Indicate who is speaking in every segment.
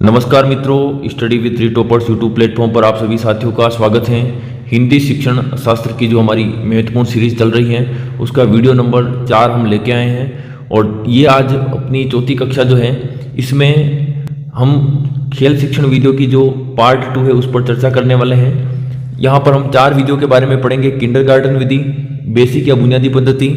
Speaker 1: नमस्कार मित्रों, study with three toppers YouTube platform पर आप सभी साथियों का स्वागत है। हिंदी शिक्षण शास्त्र की जो हमारी महत्वपूर्ण सीरीज चल रही है उसका वीडियो नंबर 4 हम लेके आए हैं और ये आज अपनी चौथी कक्षा जो है इसमें हम खेल शिक्षण वीडियो की जो पार्ट 2 है उस पर चर्चा करने वाले हैं। यहाँ पर हम 4 विधियों के बारे में पढ़ेंगे। किंडरगार्टन विधि, बेसिक या बुनियादी पद्धति,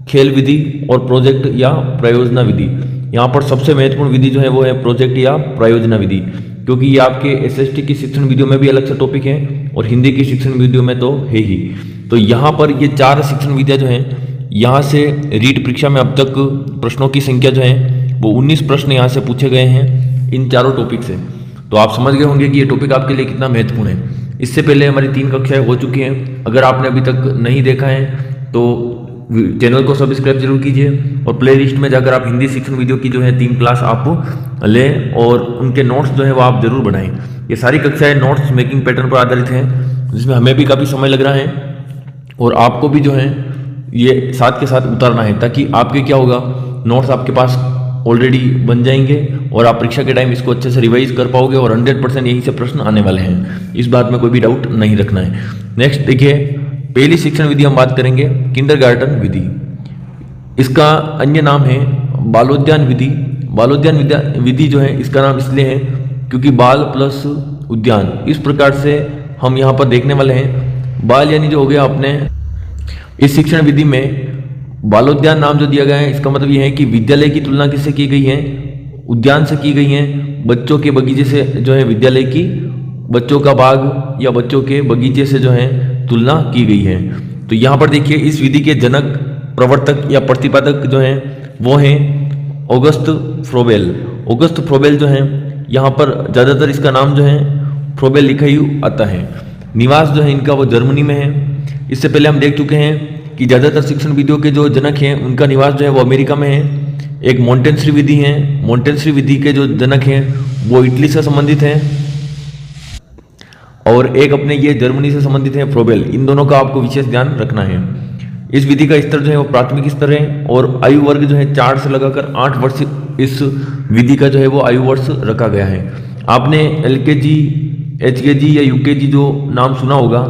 Speaker 1: खेल विधि और प्रोजेक्ट या प्रयोजना विधि। यहाँ पर सबसे महत्वपूर्ण विधि जो है वो है प्रोजेक्ट या प्रयोजना विधि, क्योंकि ये आपके एसएसटी की शिक्षण वीडियो में भी अलग से टॉपिक है और हिंदी की शिक्षण वीडियो में तो है ही। तो यहाँ पर ये 4 शिक्षण विधियाँ जो हैं यहाँ से रीट परीक्षा में अब तक प्रश्नों की संख्या जो है वो 19 प्रश्न यहाँ से पूछे गए हैं इन चारों टॉपिक से। तो आप समझ गए होंगे कि ये टॉपिक आपके लिए कितना महत्वपूर्ण है। इससे पहले हमारी 3 कक्षाएं हो चुकी हैं। अगर आपने अभी तक नहीं देखा है तो चैनल को सब्सक्राइब जरूर कीजिए और प्ले लिस्ट में जाकर आप हिंदी शिक्षण वीडियो की जो है 3 क्लास आप लें और उनके नोट्स जो है वो आप जरूर बनाएं। ये सारी कक्षाएं नोट्स मेकिंग पैटर्न पर आधारित हैं, जिसमें हमें भी काफ़ी समय लग रहा है और आपको भी जो है ये साथ के साथ उतारना है, ताकि आपके क्या होगा, नोट्स आपके पास ऑलरेडी बन जाएंगे और आप परीक्षा के टाइम इसको अच्छे से रिवाइज कर पाओगे और 100% यहीं से प्रश्न आने वाले हैं। इस बात में कोई भी डाउट नहीं रखना है। नेक्स्ट देखिए, पहली शिक्षण विधि हम बात करेंगे किंडरगार्टन विधि। इसका अन्य नाम है बालोद्यान विधि। बालोद्यान विधि जो है इसका नाम इसलिए है क्योंकि बाल प्लस उद्यान, इस प्रकार से हम यहाँ पर देखने वाले हैं। बाल यानी जो हो गया अपने इस शिक्षण विधि में बालोद्यान नाम जो दिया गया है इसका मतलब यह है कि विद्यालय की तुलना किससे की गई है, उद्यान से की गई है। बच्चों के बगीचे से जो है विद्यालय की बच्चों का बाग या बच्चों के बगीचे से जो है तुलना की गई है। तो यहाँ पर देखिए इस विधि के जनक, प्रवर्तक या प्रतिपादक जो हैं वो हैं ऑगस्ट फ्रोबेल। ऑगस्ट फ्रोबेल जो हैं यहाँ पर ज़्यादातर इसका नाम जो है फ्रोबेल लिखा ही आता है। निवास जो है इनका वो जर्मनी में है। इससे पहले हम देख चुके हैं कि ज़्यादातर शिक्षण विधियों के जो जनक हैं उनका निवास जो है वो अमेरिका में है। एक मॉन्टेसरी विधि है, मॉन्टेसरी विधि के जो जनक हैं वो इटली से संबंधित हैं और एक अपने ये जर्मनी से संबंधित है फ्रोबेल। इन दोनों का आपको विशेष ध्यान रखना है। इस विधि का स्तर जो है वो प्राथमिक स्तर है और आयु वर्ग जो है 4 से लगाकर 8 वर्ष इस विधि का जो है वो आयु वर्ष रखा गया है। आपने एलकेजी, एचकेजी या यूकेजी जो नाम सुना होगा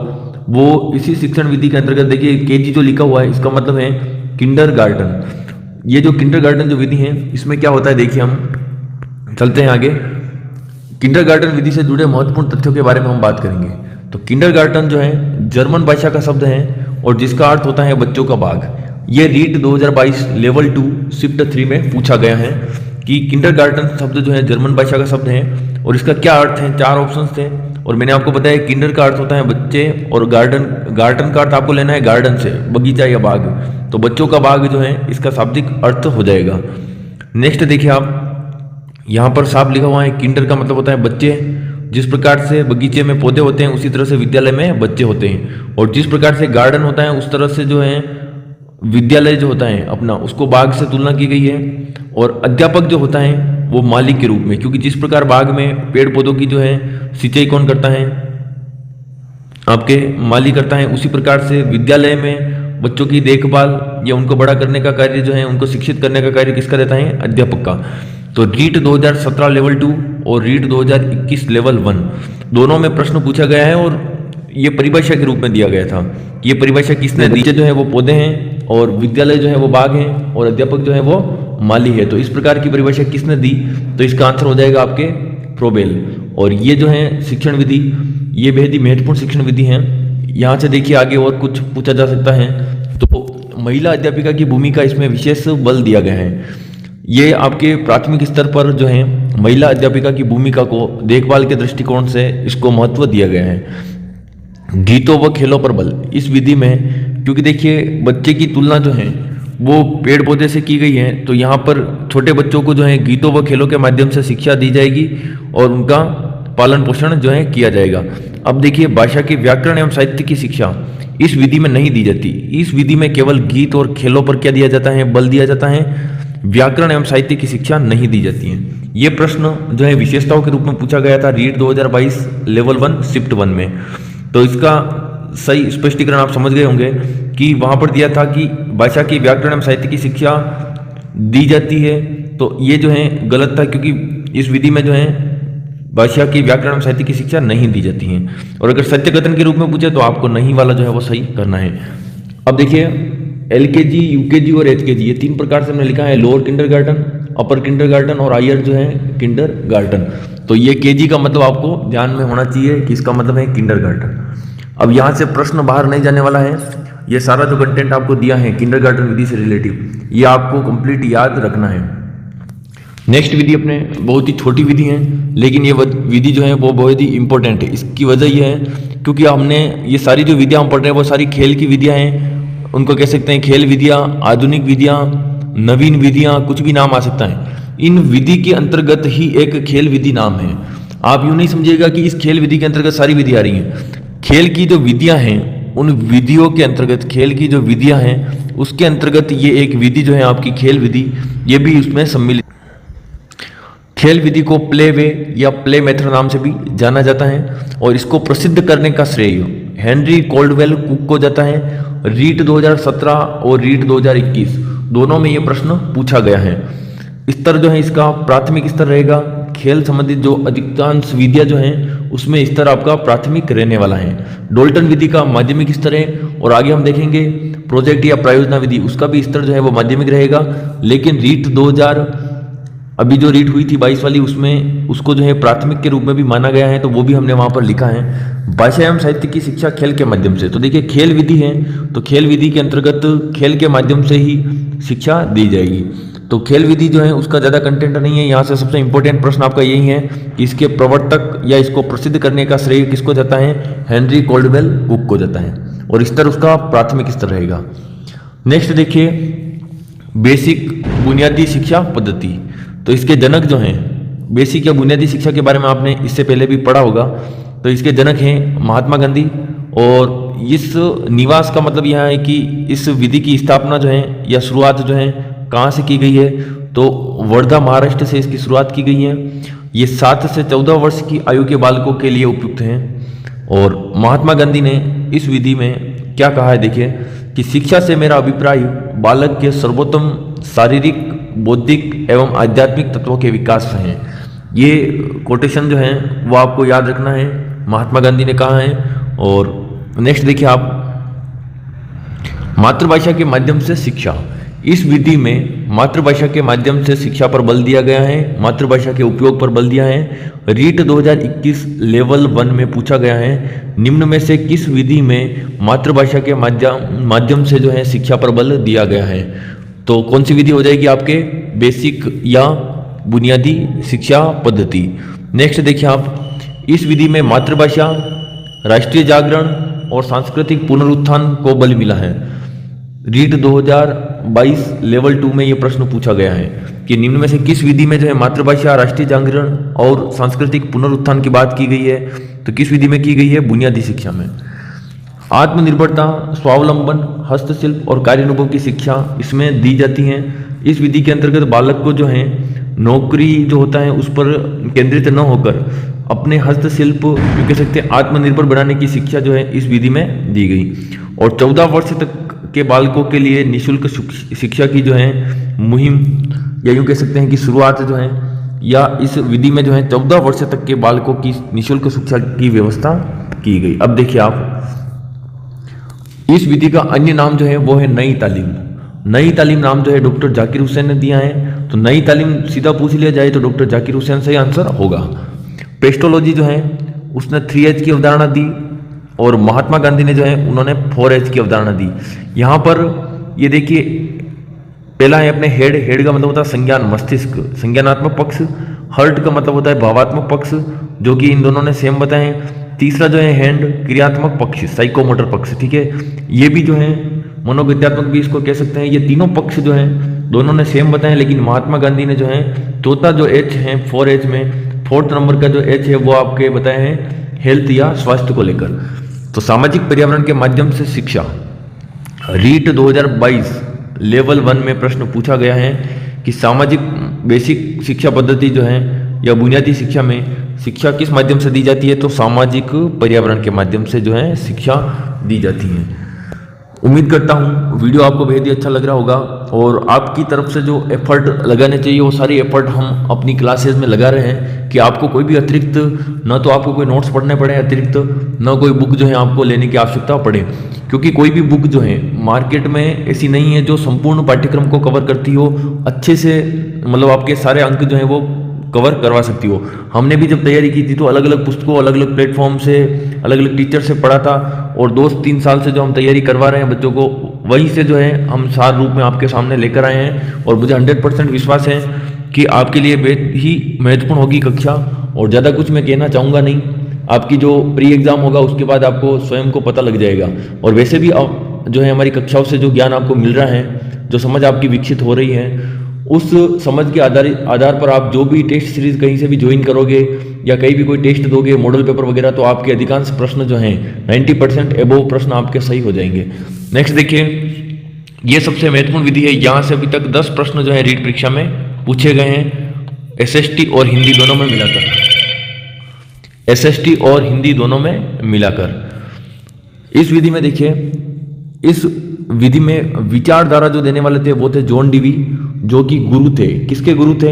Speaker 1: वो इसी शिक्षण विधि के अंतर्गत। देखिए केजी जो लिखा हुआ है इसका मतलब है किंडरगार्टन। ये जो किंडरगार्टन जो विधि है इसमें क्या होता है, देखिए हम चलते हैं आगे। किंडरगार्टन विधि से जुड़े महत्वपूर्ण तथ्यों के बारे में हम बात करेंगे। तो किंडरगार्टन जो है जर्मन भाषा का शब्द है और जिसका अर्थ होता है बच्चों का बाग। ये रीट 2022 लेवल 2 शिफ्ट 3 में पूछा गया है कि किंडरगार्टन शब्द जो है जर्मन भाषा का शब्द है और इसका क्या अर्थ है। 4 ऑप्शन थे और मैंने आपको बताया किंडर का अर्थ होता है बच्चे और गार्डन का अर्थ आपको लेना है गार्डन से, बगीचा या बाग। तो बच्चों का बाग जो है इसका शाब्दिक अर्थ हो जाएगा। नेक्स्ट देखिए आप, यहाँ पर साफ लिखा हुआ है किंडर का मतलब होता है बच्चे। जिस प्रकार से बगीचे में पौधे होते हैं उसी तरह से विद्यालय में बच्चे होते हैं और जिस प्रकार से गार्डन होता है उस तरह से जो है विद्यालय जो होता है अपना उसको बाग से तुलना की गई है। और अध्यापक जो होता है वो मालिक के रूप में, क्योंकि जिस प्रकार बाग में पेड़ पौधों की जो है सिंचाई कौन करता है, आपके माली करता है, उसी प्रकार से विद्यालय में बच्चों की देखभाल या उनको बड़ा करने का कार्य जो है, उनको शिक्षित करने का कार्य किसका रहता है, अध्यापक का। तो रीट 2017 लेवल 2 और रीट 2021 लेवल 1 दोनों में प्रश्न पूछा गया है और ये परिभाषा के रूप में दिया गया था। ये परिभाषा किसने दी? जो है वो पौधे हैं और विद्यालय जो है वो बाग है और अध्यापक जो है वो माली है। तो इस प्रकार की परिभाषा किसने दी? तो इसका आंसर हो जाएगा आपके फ्रोबेल। और ये जो है शिक्षण विधि ये बेहद ही महत्वपूर्ण शिक्षण विधि है। यहाँ से देखिए आगे और कुछ पूछा जा सकता है। तो महिला अध्यापिका की भूमिका इसमें विशेष बल दिया गया है। ये आपके प्राथमिक स्तर पर जो है महिला अध्यापिका की भूमिका को देखभाल के दृष्टिकोण से इसको महत्व दिया गया है। गीतों व खेलों पर बल इस विधि में, क्योंकि देखिए बच्चे की तुलना जो है वो पेड़ पौधे से की गई है, तो यहाँ पर छोटे बच्चों को जो है गीतों व खेलों के माध्यम से शिक्षा दी जाएगी और उनका पालन पोषण जो है किया जाएगा। अब देखिए भाषा के व्याकरण एवं साहित्य की शिक्षा इस विधि में नहीं दी जाती। इस विधि में केवल गीत और खेलों पर क्या दिया जाता है, बल दिया जाता है। व्याकरण एवं साहित्य की शिक्षा नहीं दी जाती है। ये प्रश्न जो है विशेषताओं के रूप में पूछा गया था रीट 2022 लेवल 1 शिफ्ट 1 में। तो इसका सही स्पष्टीकरण आप समझ गए होंगे कि वहां पर दिया था कि भाषा की व्याकरण एवं साहित्य की शिक्षा दी जाती है। तो ये जो है गलत था, क्योंकि इस विधि में जो है भाषा की व्याकरण और साहित्य की शिक्षा नहीं दी जाती है। और अगर सत्य कथन के रूप में पूछे तो आपको नहीं वाला जो है वो सही करना है। अब देखिए LKG, UKG और HKG ये 3 प्रकार से हमने लिखा है, लोअर किंडरगार्टन, अपर किंडरगार्टन और हायर जो है किंडरगार्टन। तो ये KG का मतलब आपको ध्यान में होना चाहिए कि इसका मतलब है किंडरगार्टन। अब यहाँ से प्रश्न बाहर नहीं जाने वाला है, ये सारा जो कंटेंट आपको दिया है किंडरगार्टन विधि से रिलेटिव, ये आपको कंप्लीट याद रखना है। नेक्स्ट विधि अपने बहुत ही छोटी विधि है, लेकिन ये विधि जो है वो बहुत ही इंपॉर्टेंट है। इसकी वजह यह है क्योंकि हमने ये सारी जो विधियाँ हम पढ़ रहे हैं वो सारी खेल की विधियाँ हैं, उनको कह सकते हैं खेल विधियाँ, आधुनिक विधियाँ, नवीन विधियाँ, कुछ भी नाम आ सकता है। इन विधि के अंतर्गत ही एक खेल विधि नाम है। आप यूँ नहीं समझिएगा कि इस खेल विधि के अंतर्गत सारी विधि आ रही हैं। खेल की जो विधियाँ हैं उन विधियों के अंतर्गत, खेल की जो विधियाँ हैं उसके अंतर्गत ये एक विधि जो है आपकी खेल विधि, ये भी उसमें सम्मिलित। खेल विधि को प्ले वे या प्ले मेथड नाम से भी जाना जाता है और इसको प्रसिद्ध करने का श्रेय हेनरी कोल्डवेल कुक को जाता है। रीट 2017 और रीट 2021 दोनों में ये प्रश्न पूछा गया है। स्तर जो है इसका प्राथमिक स्तर रहेगा। खेल संबंधित जो अधिकांश विधियां जो हैं उसमें स्तर आपका प्राथमिक रहने वाला है। डोल्टन विधि का माध्यमिक स्तर है और आगे हम देखेंगे प्रोजेक्ट या प्रायोजना विधि उसका भी स्तर जो है वो माध्यमिक रहेगा। लेकिन रीट 2000 अभी जो रीट हुई थी 22 वाली उसमें उसको जो है प्राथमिक के रूप में भी माना गया है, तो वो भी हमने वहां पर लिखा है। भाषा एवं साहित्य की शिक्षा खेल के माध्यम से, तो देखिए खेल विधि है तो खेल विधि के अंतर्गत खेल के माध्यम से ही शिक्षा दी जाएगी। तो खेल विधि जो है उसका ज़्यादा कंटेंट नहीं है। यहाँ से सबसे इंपॉर्टेंट प्रश्न आपका यही है कि इसके प्रवर्तक या इसको प्रसिद्ध करने का श्रेय किसको जाता है, हेनरी कोल्डवेल कुक को जाता है और स्तर उसका प्राथमिक स्तर रहेगा। नेक्स्ट देखिए बेसिक बुनियादी शिक्षा पद्धति, तो इसके जनक जो हैं, बेसिक या बुनियादी शिक्षा के बारे में आपने इससे पहले भी पढ़ा होगा, तो इसके जनक हैं महात्मा गांधी। और इस निवास का मतलब यह है कि इस विधि की स्थापना जो है या शुरुआत जो है कहाँ से की गई है, तो वर्धा महाराष्ट्र से इसकी शुरुआत की गई है। ये 7 से 14 वर्ष की आयु के बालकों के लिए उपयुक्त हैं। और महात्मा गांधी ने इस विधि में क्या कहा है देखिए कि शिक्षा से मेरा अभिप्राय बालक के सर्वोत्तम शारीरिक, बौद्धिक एवं आध्यात्मिक तत्वों के विकास से हैं। ये कोटेशन जो है वो आपको याद रखना है, महात्मा गांधी ने कहा है। और नेक्स्ट देखिए आप मातृभाषा के माध्यम से शिक्षा, इस विधि में मातृभाषा के माध्यम से शिक्षा पर बल दिया गया है, मातृभाषा के उपयोग पर बल दिया है। रीट 2021 लेवल 1 में पूछा गया है निम्न में से किस विधि में मातृभाषा के माध्यम से जो है शिक्षा पर बल दिया गया है, तो कौन सी विधि हो जाएगी आपके बेसिक या बुनियादी शिक्षा पद्धति। नेक्स्ट देखिए आप इस विधि में मातृभाषा, राष्ट्रीय जागरण और सांस्कृतिक पुनरुत्थान को बल मिला है। रीट 2022 लेवल 2 में यह प्रश्न पूछा गया है कि निम्न में से किस विधि में जो है मातृभाषा, राष्ट्रीय जागरण और सांस्कृतिक पुनरुत्थान की बात की गई है, तो किस विधि में की गई है, बुनियादी शिक्षा में। आत्मनिर्भरता, स्वावलंबन, हस्तशिल्प और कार्यानुभव की शिक्षा इसमें दी जाती हैं। इस विधि के अंतर्गत बालक को जो है नौकरी जो होता है उस पर केंद्रित न होकर अपने हस्तशिल्प जो कह सकते हैं आत्मनिर्भर बनाने की शिक्षा जो है इस विधि में दी गई। और 14 वर्ष तक के बालकों के लिए निःशुल्क शिक्षा की जो है मुहिम या यूँ कह सकते हैं कि शुरुआत जो है या इस विधि में जो है 14 वर्ष तक के बालकों की निःशुल्क शिक्षा की व्यवस्था की गई। अब देखिए आप इस विधि का अन्य नाम जो है वो है नई तालीम। नई तालीम नाम जो है डॉक्टर जाकिर हुसैन ने दिया है, तो नई तालीम सीधा पूछ लिया जाए तो डॉक्टर जाकिर हुसैन सही आंसर होगा। पेस्टोलॉजी जो है उसने 3H की अवधारणा दी और महात्मा गांधी ने जो है उन्होंने 4H की अवधारणा दी। यहाँ पर ये देखिए पहला है अपने हेड का मतलब होता है संज्ञान, मस्तिष्क, संज्ञानात्मक पक्ष। हर्ट का मतलब होता है भावात्मक पक्ष, जो कि इन दोनों ने सेम बताए हैं। तीसरा जो है हैंड, क्रियात्मक पक्ष, साइकोमोटर पक्ष, ठीक है। ये भी जो है मनोविद्यात्मक भी इसको कह सकते हैं। ये तीनों पक्ष जो है दोनों ने सेम बताए, लेकिन महात्मा गांधी ने जो है चौथा जो H है 4H में, 4th नंबर का जो H है वो आपके बताए हैं हेल्थ या स्वास्थ्य को लेकर। तो सामाजिक पर्यावरण के माध्यम से शिक्षा, रीट 2022 लेवल 1 में प्रश्न पूछा गया है कि सामाजिक बेसिक शिक्षा पद्धति जो है या बुनियादी शिक्षा में शिक्षा किस माध्यम से दी जाती है, तो सामाजिक पर्यावरण के माध्यम से जो है शिक्षा दी जाती है। उम्मीद करता हूँ वीडियो आपको बेहद ही अच्छा लग रहा होगा और आपकी तरफ से जो एफर्ट लगाने चाहिए वो सारी एफर्ट हम अपनी क्लासेस में लगा रहे हैं कि आपको कोई भी अतिरिक्त ना तो आपको कोई नोट्स पढ़ने पड़े अतिरिक्त, ना कोई बुक जो है आपको लेने की आवश्यकता पड़े, क्योंकि कोई भी बुक जो है मार्केट में ऐसी नहीं है जो संपूर्ण पाठ्यक्रम को कवर करती हो अच्छे से, मतलब आपके सारे अंक जो है वो कवर करवा सकती हो। हमने भी जब तैयारी की थी तो अलग अलग पुस्तकों, अलग अलग प्लेटफॉर्म से, अलग अलग टीचर से पढ़ा था और 2-3 साल से जो हम तैयारी करवा रहे हैं बच्चों को, वहीं से जो है हम सार रूप में आपके सामने लेकर आए हैं और मुझे 100% विश्वास है कि आपके लिए बेहद ही महत्वपूर्ण होगी कक्षा। और ज़्यादा कुछ मैं कहना चाहूँगा नहीं, आपकी जो प्री एग्ज़ाम होगा उसके बाद आपको स्वयं को पता लग जाएगा। और वैसे भी जो है हमारी कक्षाओं से जो ज्ञान आपको मिल रहा है, जो समझ आपकी विकसित हो रही है, उस समझ के आधार पर आप जो भी टेस्ट सीरीज कहीं से भी ज्वाइन करोगे या कहीं भी कोई टेस्ट दोगे, मॉडल पेपर वगैरह, तो आपके अधिकांश प्रश्न जो हैं 90% एबोव प्रश्न आपके सही हो जाएंगे। नेक्स्ट देखिए, ये सबसे महत्वपूर्ण विधि है। यहाँ से अभी तक 10 प्रश्न जो है रीट परीक्षा में पूछे गए हैं SST और हिंदी दोनों में मिलाकर, SST और हिंदी दोनों में मिलाकर। इस विधि में देखिए, इस विधि में विचारधारा जो देने वाले थे वो थे जॉन डीवी, जो कि गुरु थे। किसके गुरु थे?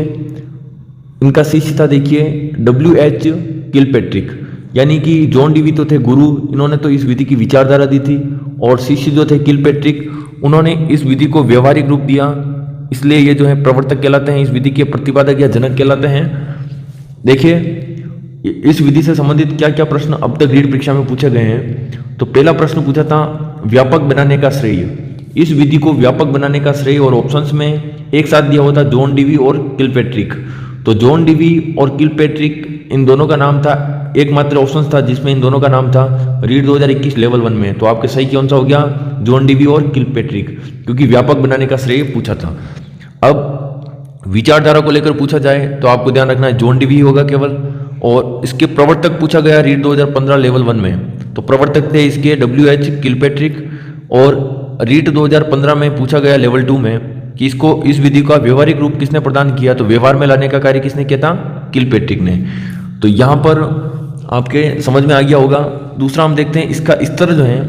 Speaker 1: इनका शिष्य था देखिए WH किलपैट्रिक, यानी कि जॉन डीवी तो थे गुरु, इन्होंने तो इस विधि की विचारधारा दी थी, और शिष्य जो थे किलपैट्रिक, उन्होंने इस विधि को व्यवहारिक रूप दिया, इसलिए ये जो है प्रवर्तक कहलाते हैं, इस विधि के प्रतिपादक या जनक कहलाते हैं। देखिए, इस विधि से संबंधित क्या क्या प्रश्न अब तक रीट परीक्षा में पूछे गए हैं। तो पहला प्रश्न पूछा था व्यापक बनाने का श्रेय। इस विधि को व्यापक बनाने का श्रेय और ऑप्शंस में एक साथ दिया हुआ था जॉन डीवी और किलपैट्रिक। तो जॉन डीवी और किलपैट्रिक, इन दोनों का नाम था, एकमात्र ऑप्शन था जिसमें इन दोनों का नाम था रीट 2021 लेवल 1 में। तो आपके सही कौन सा हो गया? जॉन डीवी और किलपैट्रिक, क्योंकि व्यापक बनाने का श्रेय पूछा था। अब विचारधारा को लेकर पूछा जाए तो आपको ध्यान रखना है जॉन डीवी होगा केवल, और इसके प्रवर्तक पूछा गया रीट 2015 लेवल 1 में। तो प्रवर्तक थे इसके WH किलपैट्रिक, और रीट 2015 में पूछा गया लेवल 2 में कि इसको, इस विधि का व्यवहारिक रूप किसने प्रदान किया, तो व्यवहार में लाने का कार्य किसने किया था? किलपैट्रिक ने। तो यहाँ पर आपके समझ में आ गया होगा। दूसरा हम देखते हैं इसका स्तर जो है,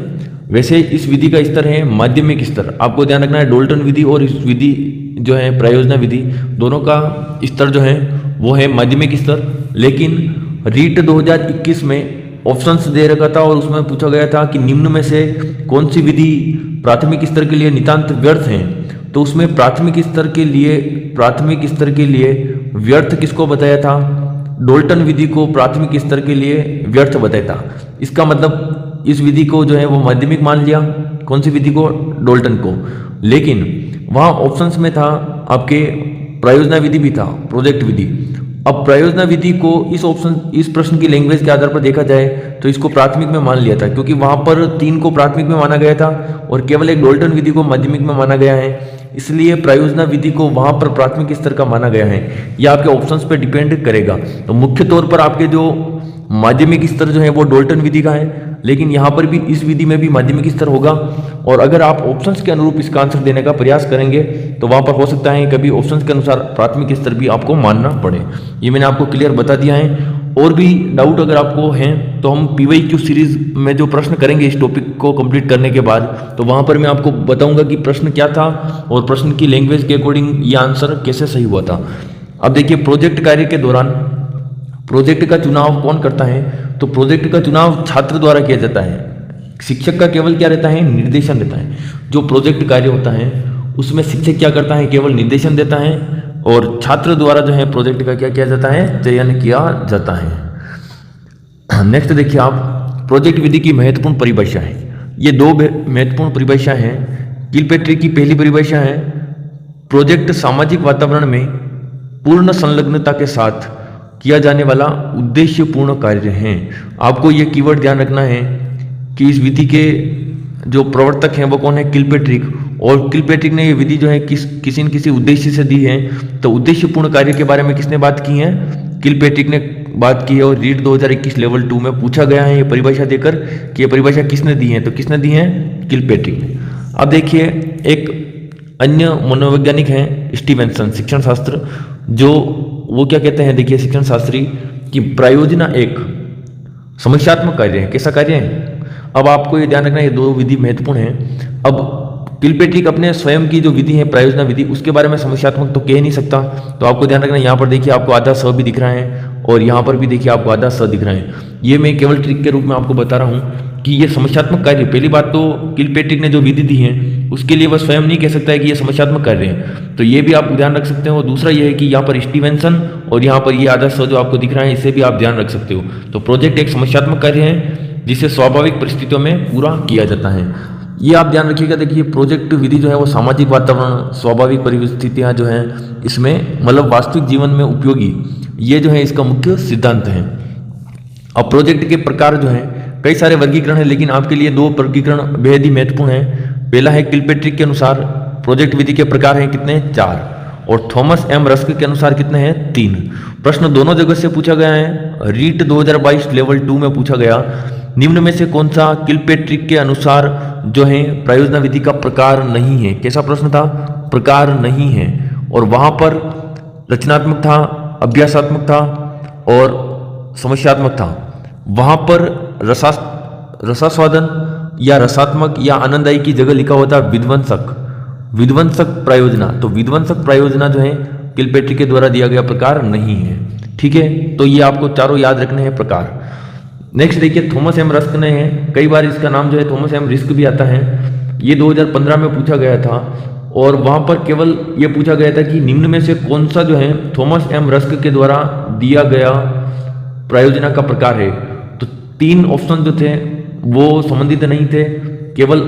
Speaker 1: वैसे इस विधि का स्तर है माध्यमिक स्तर। आपको ध्यान रखना है डोल्टन विधि और इस विधि जो है प्रयोजना विधि, दोनों का स्तर जो है वो है माध्यमिक स्तर। लेकिन रीट 2021 में ऑप्शंस दे रखा था और उसमें पूछा गया था कि निम्न में से कौन सी विधि प्राथमिक स्तर के लिए नितांत व्यर्थ है। तो उसमें प्राथमिक स्तर के लिए व्यर्थ किसको बताया था? डोल्टन विधि को प्राथमिक स्तर के लिए व्यर्थ बताया था। इसका मतलब इस विधि को जो है वो माध्यमिक मान लिया, कौन सी विधि को? डोल्टन को। लेकिन वहाँ ऑप्शंस में था आपके प्रयोजना विधि भी था, प्रोजेक्ट विधि। अब प्रयोजना विधि को इस प्रश्न की लैंग्वेज के आधार पर देखा जाए तो इसको प्राथमिक में मान लिया था, क्योंकि वहां पर 3 को प्राथमिक में माना गया था और केवल एक डोल्टन विधि को माध्यमिक में माना गया है, इसलिए प्रयोजना विधि को वहां पर प्राथमिक स्तर का माना गया है। यह आपके ऑप्शंस पे डिपेंड करेगा। तो मुख्य तौर पर आपके जो माध्यमिक स्तर जो है वो डोल्टन विधि का है, लेकिन यहाँ पर भी इस विधि में भी माध्यमिक स्तर होगा। और अगर आप ऑप्शंस के अनुरूप इसका आंसर देने का प्रयास करेंगे तो वहाँ पर हो सकता है कभी ऑप्शंस के अनुसार प्राथमिक स्तर भी आपको मानना पड़े। ये मैंने आपको क्लियर बता दिया है। और भी डाउट अगर आपको हैं तो हम PYQ सीरीज में जो प्रश्न करेंगे इस टॉपिक को कंप्लीट करने के बाद, तो वहाँ पर मैं आपको बताऊँगा कि प्रश्न क्या था और प्रश्न की लैंग्वेज के अकॉर्डिंग ये आंसर कैसे सही हुआ था। अब देखिए, प्रोजेक्ट कार्य के दौरान प्रोजेक्ट का चुनाव कौन करता है? तो प्रोजेक्ट का चुनाव छात्र द्वारा किया जाता है। शिक्षक का केवल क्या रहता है? निर्देशन रहता है। जो प्रोजेक्ट कार्य होता है उसमें शिक्षक क्या करता है? केवल निर्देशन देता है, और छात्र द्वारा जो है प्रोजेक्ट का क्या किया जाता है? चयन किया जाता है। नेक्स्ट देखिए आप, प्रोजेक्ट विधि की महत्वपूर्ण परिभाषा है। ये 2 महत्वपूर्ण परिभाषा है। किलपैट्रिक की पहली परिभाषा है, प्रोजेक्ट सामाजिक वातावरण में पूर्ण संलग्नता के साथ किया जाने वाला उद्देश्यपूर्ण कार्य है। आपको यह कीवर्ड ध्यान रखना है कि इस विधि के जो प्रवर्तक हैं वो कौन है? किलपैट्रिक। और किलपैट्रिक ने ये विधि जो है किसी न किसी उद्देश्य से दी है। तो उद्देश्यपूर्ण कार्य के बारे में किसने बात की है? किलपैट्रिक ने बात की है। और रीट 2021 लेवल 2 में पूछा गया है ये परिभाषा देकर कि ये परिभाषा किसने दी है? तो किसने दी है? किलपैट्रिक ने। अब देखिए, एक अन्य मनोवैज्ञानिक हैं स्टीवेंसन, शिक्षण शास्त्र, जो वो क्या कहते हैं? देखिए, शिक्षण शास्त्री कि प्रयोजना एक समस्यात्मक कार्य है। कैसा कार्य है? अब आपको ये ध्यान रखना, ये दो विधि महत्वपूर्ण है। अब किलपेट्रिक अपने स्वयं की जो विधि है प्रायोजना विधि, उसके बारे में समस्यात्मक तो कह नहीं सकता, तो आपको ध्यान रखना यहाँ पर देखिए आपको आधा स भी दिख रहा है और यहाँ पर भी देखिए आपको आधा स दिख रहा है। ये मैं केवल ट्रिक के रूप में आपको बता रहा हूँ कि ये समस्यात्मक कार्य, पहली बात तो किलपेट्रिक ने जो विधि दी है उसके लिए वह स्वयं नहीं कह सकता है कि ये समस्यात्मक कार्य है, तो ये भी आप ध्यान रख सकते हो। और दूसरा ये है कि यहाँ पर स्टीवेंसन और यहाँ पर ये आधा स जो आपको दिख रहा है, इसे भी आप ध्यान रख सकते हो। तो प्रोजेक्ट एक समस्यात्मक कार्य है जिसे स्वाभाविक परिस्थितियों में पूरा किया जाता है, ये आप ध्यान रखिएगा। देखिए प्रोजेक्ट विधि जो है वो सामाजिक वातावरण, स्वाभाविक परिस्थितियां जो हैं इसमें मतलब वास्तविक जीवन में उपयोगी, ये जो है इसका मुख्य सिद्धांत है। अब प्रोजेक्ट के प्रकार जो हैं कई सारे वर्गीकरण है, लेकिन आपके लिए दो वर्गीकरण बेहद ही महत्वपूर्ण है। पहला है किलपेट्रिक के अनुसार प्रोजेक्ट विधि के प्रकार हैं कितने, 4, और थॉमस एम रस्क के अनुसार कितने हैं, 3। प्रश्न दोनों जगह से पूछा गया है। रीट 2022 लेवल 2 में पूछा गया, निम्न में से कौन सा किलपेट्रिक के अनुसार जो है प्रायोजना विधि का प्रकार नहीं है। कैसा प्रश्न था, प्रकार नहीं है, और वहां पर रचनात्मक था, अभ्यासात्मक था और समस्यात्मक था। वहां पर रसास्वादन या रसात्मक या आनंददायी की जगह लिखा हुआ था विध्वंसक प्रायोजना। तो विध्वंसक प्रायोजना जो है किलपेट्रिक के द्वारा दिया गया प्रकार नहीं है। ठीक है, तो ये आपको चारों याद रखने हैं प्रकार। नेक्स्ट देखिए थॉमस एम रस्क ने है, कई बार इसका नाम जो है थॉमस एम रिस्क भी आता है। ये 2015 में पूछा गया था और वहां पर केवल ये पूछा गया था कि निम्न में से कौन सा जो है थॉमस एम रस्क के द्वारा दिया गया प्रायोजना का प्रकार है। तो 3 ऑप्शन जो थे वो संबंधित नहीं थे, केवल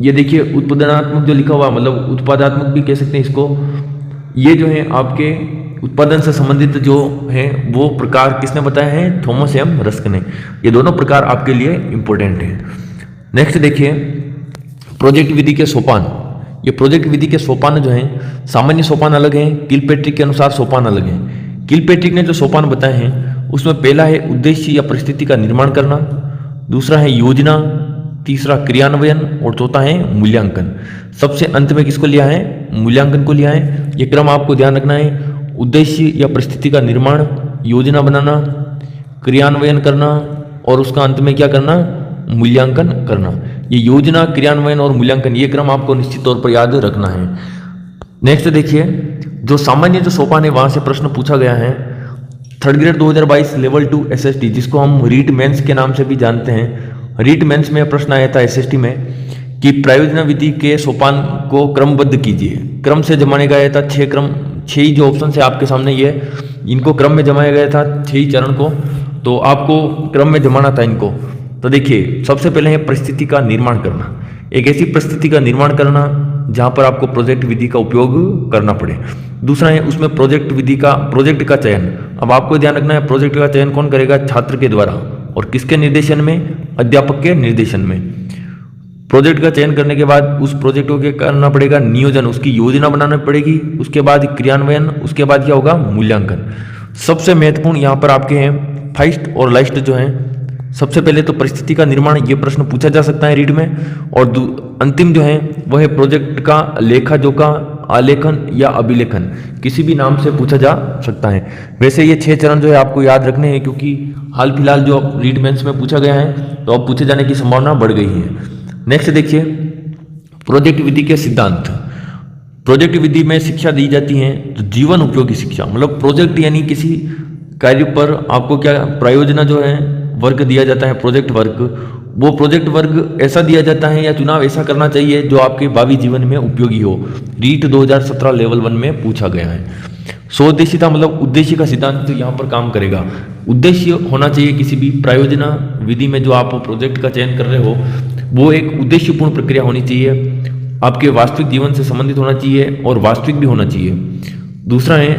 Speaker 1: ये देखिए उत्पादनात्मक जो लिखा हुआ, मतलब उत्पादात्मक भी कह सकते हैं इसको, ये जो है आपके उत्पादन से संबंधित जो है वो प्रकार किसने बताया है, थॉमस एम रस्क ने। ये दोनों प्रकार आपके लिए इंपॉर्टेंट है। नेक्स्ट देखिए प्रोजेक्ट विधि के सोपान। ये प्रोजेक्ट विधि के सोपान जो हैं सामान्य सोपान अलग हैं, किलपेट्रिक के अनुसार सोपान अलग हैं। किलपेट्रिक ने जो सोपान बताए हैं उसमें पहला है उद्देश्य या परिस्थिति का निर्माण करना, दूसरा है योजना, तीसरा क्रियान्वयन और चौथा है मूल्यांकन। सबसे अंत में किसको लिया है, मूल्यांकन को लिया है। ये क्रम आपको ध्यान रखना है, उद्देश्य या परिस्थिति का निर्माण, योजना बनाना, क्रियान्वयन करना और उसका अंत में क्या करना, मूल्यांकन करना। ये योजना, क्रियान्वयन और मूल्यांकन, ये क्रम आपको निश्चित तौर पर याद रखना है। नेक्स्ट देखिए जो सामान्य जो सोपान है वहां से प्रश्न पूछा गया है। 3rd ग्रेड 2022 लेवल 2 SST, जिसको हम रीट मेंस के नाम से भी जानते हैं। रीट मेंस में प्रश्न आया था SST में कि प्रायोजना विधि के सोपान को क्रमबद्ध कीजिए। क्रम से जमाने गया था 6 ही जो ऑप्शन है आपके सामने, ये इनको क्रम में जमाया गया था 6 ही चरण को, तो आपको क्रम में जमाना था इनको। तो देखिए सबसे पहले है परिस्थिति का निर्माण करना, एक ऐसी परिस्थिति का निर्माण करना जहां पर आपको प्रोजेक्ट विधि का उपयोग करना पड़े। दूसरा है उसमें प्रोजेक्ट का चयन। अब आपको ध्यान रखना है प्रोजेक्ट का चयन कौन करेगा, छात्र के द्वारा, और किसके निर्देशन में, अध्यापक के निर्देशन में। प्रोजेक्ट का चयन करने के बाद उस प्रोजेक्ट को क्या करना पड़ेगा, नियोजन, उसकी योजना बनाना पड़ेगी, उसके बाद क्रियान्वयन, उसके बाद क्या होगा, मूल्यांकन। सबसे महत्वपूर्ण यहाँ पर आपके हैं फर्स्ट और लास्ट जो हैं। सबसे पहले तो परिस्थिति का निर्माण, ये प्रश्न पूछा जा सकता है रीड में, और अंतिम जो है वह है प्रोजेक्ट का लेखा जोखा, आलेखन या अभिलेखन, किसी भी नाम से पूछा जा सकता है। वैसे ये 6 चरण जो है आपको याद रखने हैं, क्योंकि हाल फिलहाल जो रीड मेंस में पूछा गया है तो अब पूछे जाने की संभावना बढ़ गई है। नेक्स्ट देखिए प्रोजेक्ट विधि के सिद्धांत। प्रोजेक्ट विधि में शिक्षा दी जाती है तो जीवन उपयोगी शिक्षा, मतलब प्रोजेक्ट यानी किसी कार्य पर आपको क्या प्रायोजना जो है वर्ग दिया जाता है, प्रोजेक्ट वर्ग, वो प्रोजेक्ट वर्ग ऐसा दिया जाता है या चुनाव ऐसा करना चाहिए जो आपके भावी जीवन में उपयोगी हो। रीट 2017 लेवल 1 में पूछा गया है। स्वउद्देशिता मतलब उद्देश्य का सिद्धांत तो यहाँ पर काम करेगा। उद्देश्य होना चाहिए किसी भी प्रायोजना विधि में, जो आप प्रोजेक्ट का चयन कर रहे हो वो एक उद्देश्यपूर्ण प्रक्रिया होनी चाहिए, आपके वास्तविक जीवन से संबंधित होना चाहिए और वास्तविक भी होना चाहिए। दूसरा है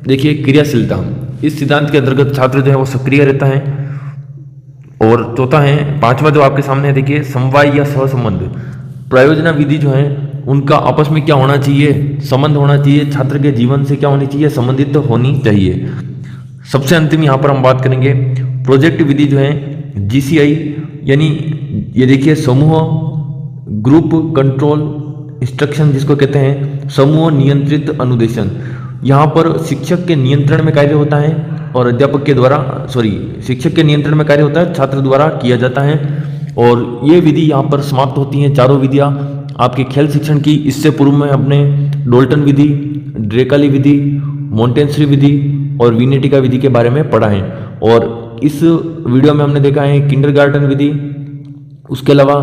Speaker 1: देखिए क्रियाशीलता, इस सिद्धांत के अंतर्गत छात्र जो है वो सक्रिय रहता है। और चौथा है, पांचवा जो आपके सामने है देखिए समवाय या सहसंबंध। प्रायोजना विधि जो है उनका आपस में क्या होना चाहिए, संबंध होना चाहिए, छात्र के जीवन से क्या होनी चाहिए, संबंधित होनी चाहिए। सबसे अंतिम यहाँ पर हम बात करेंगे प्रोजेक्ट विधि जो है GCI, यानी ये देखिए समूह, ग्रुप कंट्रोल इंस्ट्रक्शन जिसको कहते हैं, समूह नियंत्रित अनुदेशन। यहाँ पर शिक्षक के नियंत्रण में कार्य होता है और अध्यापक के द्वारा शिक्षक के नियंत्रण में कार्य होता है, छात्र द्वारा किया जाता है। और ये विधि यहाँ पर समाप्त होती हैं चारों विधियाँ आपके खेल शिक्षण की। इससे पूर्व में अपने डोल्टन विधि, ड्रेकाली विधि, मोंटेसरी विधि और विनेटिका विधि के बारे में पढ़ा है। और इस वीडियो में हमने देखा है किंडरगार्टन विधि, उसके अलावा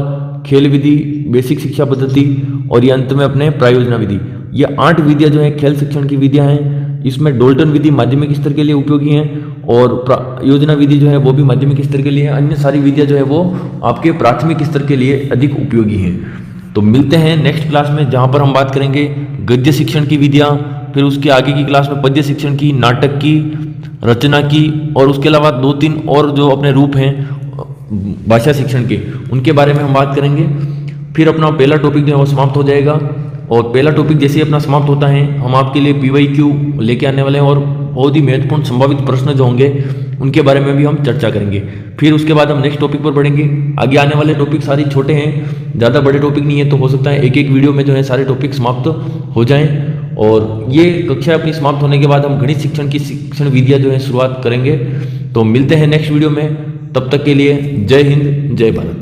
Speaker 1: खेल विधि, बेसिक शिक्षा पद्धति और ये अंत में अपने प्रायोजना विधि। ये 8 विधियाँ जो है खेल शिक्षण की विधियाँ हैं। इसमें डोल्टन विधि माध्यमिक स्तर के लिए उपयोगी है और योजना विधि जो है वो भी माध्यमिक स्तर के लिए है। अन्य सारी विधियाँ जो है वो आपके प्राथमिक स्तर के लिए अधिक उपयोगी हैं। तो मिलते हैं नेक्स्ट क्लास में, जहाँ पर हम बात करेंगे गद्य शिक्षण की विधियाँ, फिर उसके आगे की क्लास में पद्य शिक्षण की, नाटक की, रचना की और उसके अलावा 2-3 और जो अपने रूप हैं भाषा शिक्षण के, उनके बारे में हम बात करेंगे। फिर अपना पहला टॉपिक जो है वो समाप्त हो जाएगा और पहला टॉपिक जैसे ही अपना समाप्त होता है हम आपके लिए PYQ लेके आने वाले हैं और बहुत ही महत्वपूर्ण संभावित प्रश्न जो होंगे उनके बारे में भी हम चर्चा करेंगे। फिर उसके बाद हम नेक्स्ट टॉपिक पर बढ़ेंगे। आगे आने वाले टॉपिक सारे छोटे हैं, ज़्यादा बड़े टॉपिक नहीं है, तो हो सकता है एक एक वीडियो में जो है सारे टॉपिक समाप्त हो जाएं। और ये कक्षा अपनी समाप्त होने के बाद हम गणित शिक्षण की शिक्षण विधियाँ जो है शुरुआत करेंगे। तो मिलते हैं नेक्स्ट वीडियो में, तब तक के लिए जय हिंद, जय भारत।